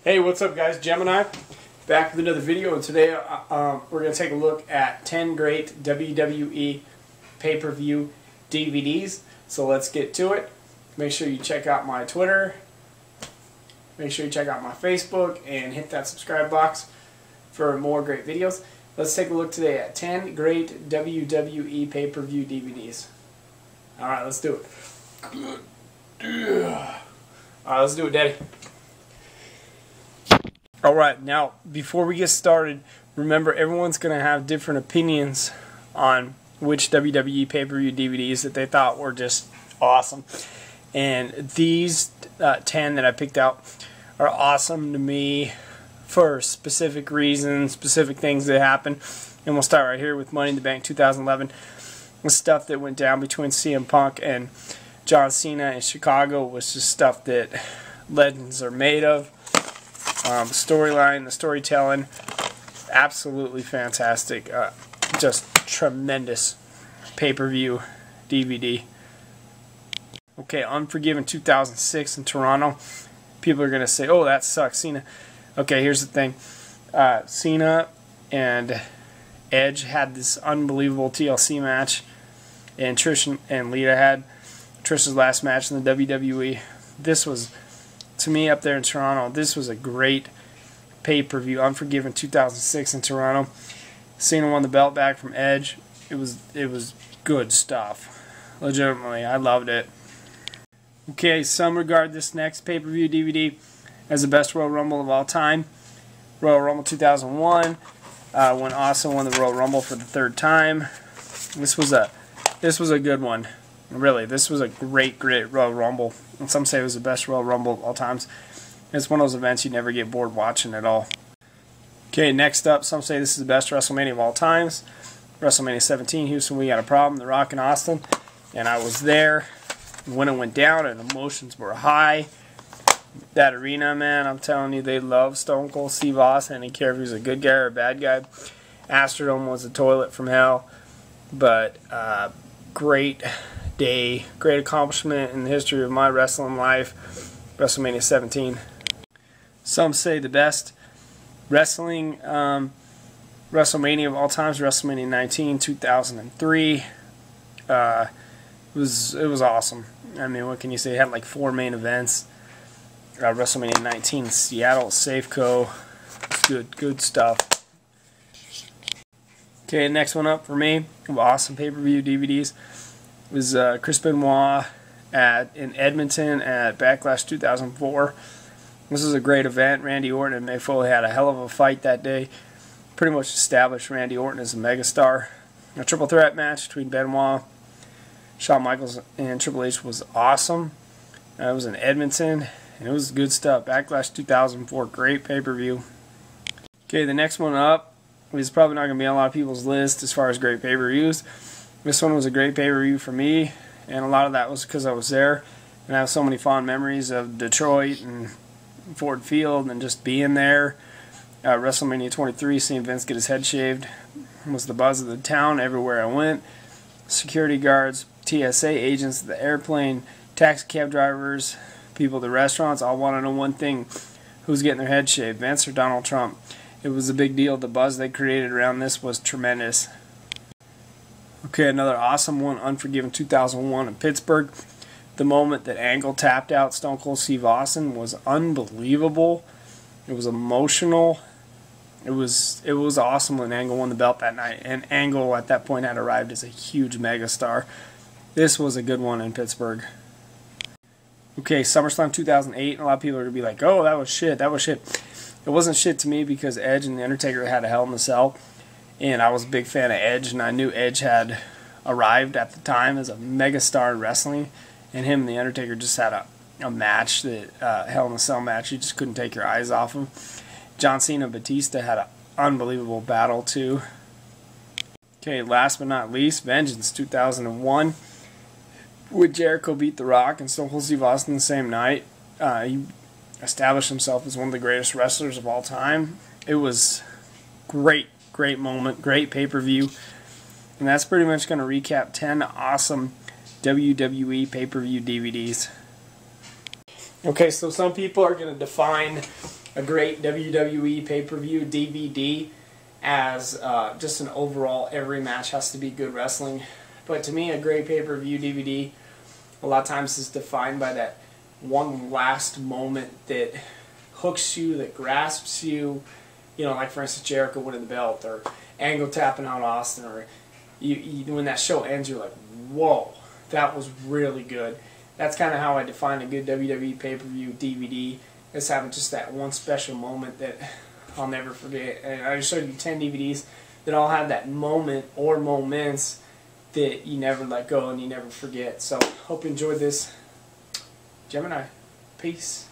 Hey, what's up guys? Gemini back with another video, and today we're going to take a look at 10 great WWE pay-per-view DVDs. So let's get to it. Make sure you check out my Twitter, make sure you check out my Facebook, and hit that subscribe box for more great videos. Let's take a look today at 10 great WWE pay-per-view DVDs. Alright, let's do it. Alright, let's do it, Daddy. Alright, now before we get started, remember everyone's going to have different opinions on which WWE pay-per-view DVDs that they thought were just awesome. And these 10 that I picked out are awesome to me for specific reasons, specific things that happen. And we'll start right here with Money in the Bank 2011. The stuff that went down between CM Punk and John Cena in Chicago was just stuff that legends are made of. The storyline, the storytelling, absolutely fantastic. Just tremendous pay-per-view DVD. Okay, Unforgiven 2006 in Toronto. People are going to say, oh, that sucks, Cena. Okay, here's the thing. Cena and Edge had this unbelievable TLC match, and Trish and Lita had Trish's last match in the WWE. This was, to me, up there in Toronto, this was a great pay-per-view. Unforgiven 2006 in Toronto. Cena won the belt back from Edge. It was good stuff. Legitimately, I loved it. Okay, some regard this next pay-per-view DVD as the best Royal Rumble of all time. Royal Rumble 2001, when Austin won the Royal Rumble for the third time. This was a good one. Really, this was a great Royal Rumble. And some say it was the best Royal Rumble of all times. It's one of those events you never get bored watching at all. Okay, next up, some say this is the best WrestleMania of all times. WrestleMania 17, Houston, we got a problem. The Rock and Austin. And I was there when it went down and emotions were high. That arena, man, I'm telling you, they love Stone Cold Steve Austin. I didn't care if he was a good guy or a bad guy. Astrodome was a toilet from hell. But great day, great accomplishment in the history of my wrestling life. WrestleMania 17. Some say the best wrestling WrestleMania of all time is WrestleMania 19, 2003. It was awesome. I mean, what can you say? It had like 4 main events. WrestleMania 19 in Seattle, Safeco. It's good stuff. Okay, next one up for me, awesome pay-per-view DVDs, was Chris Benoit in Edmonton at Backlash 2004. This was a great event. Randy Orton and Mick Foley had a hell of a fight that day. Pretty much established Randy Orton as a megastar. A triple threat match between Benoit, Shawn Michaels, and Triple H was awesome. It was in Edmonton, and it was good stuff. Backlash 2004, great pay-per-view. Okay, the next one up is probably not going to be on a lot of people's list as far as great pay-per-views. This one was a great pay-per-view for me, and a lot of that was because I was there, and I have so many fond memories of Detroit and Ford Field and just being there. WrestleMania 23, seeing Vince get his head shaved was the buzz of the town everywhere I went. Security guards, TSA agents at the airplane, taxi cab drivers, people at the restaurants all want to know one thing: who's getting their head shaved, Vince or Donald Trump? It was a big deal. The buzz they created around this was tremendous. Okay, another awesome one, Unforgiven 2001 in Pittsburgh. The moment that Angle tapped out Stone Cold Steve Austin was unbelievable. It was emotional. It was awesome when Angle won the belt that night. And Angle at that point had arrived as a huge megastar. This was a good one in Pittsburgh. Okay, SummerSlam 2008. A lot of people are going to be like, oh, that was shit, that was shit. It wasn't shit to me because Edge and The Undertaker had a Hell in a Cell. And I was a big fan of Edge, and I knew Edge had arrived at the time as a megastar in wrestling. And him and The Undertaker just had a match, that Hell in a Cell match, you just couldn't take your eyes off him. John Cena and Batista had an unbelievable battle too. Okay, last but not least, Vengeance 2001. With Jericho beat The Rock and Stone Cold Steve Austin the same night. He established himself as one of the greatest wrestlers of all time. It was great moment, great pay-per-view. And that's pretty much going to recap 10 awesome WWE pay-per-view DVDs. Okay, so some people are going to define a great WWE pay-per-view DVD as just an overall every match has to be good wrestling. But to me, a great pay-per-view DVD a lot of times is defined by that one last moment that hooks you, that grasps you. You know, like for instance, Jericho winning the belt, or Angle tapping out Austin, or when that show ends, you're like, whoa, that was really good. That's kind of how I define a good WWE pay-per-view DVD, is having just that one special moment that I'll never forget. And I just showed you 10 DVDs that all have that moment or moments that you never let go and you never forget. So, hope you enjoyed this. Gemini, peace.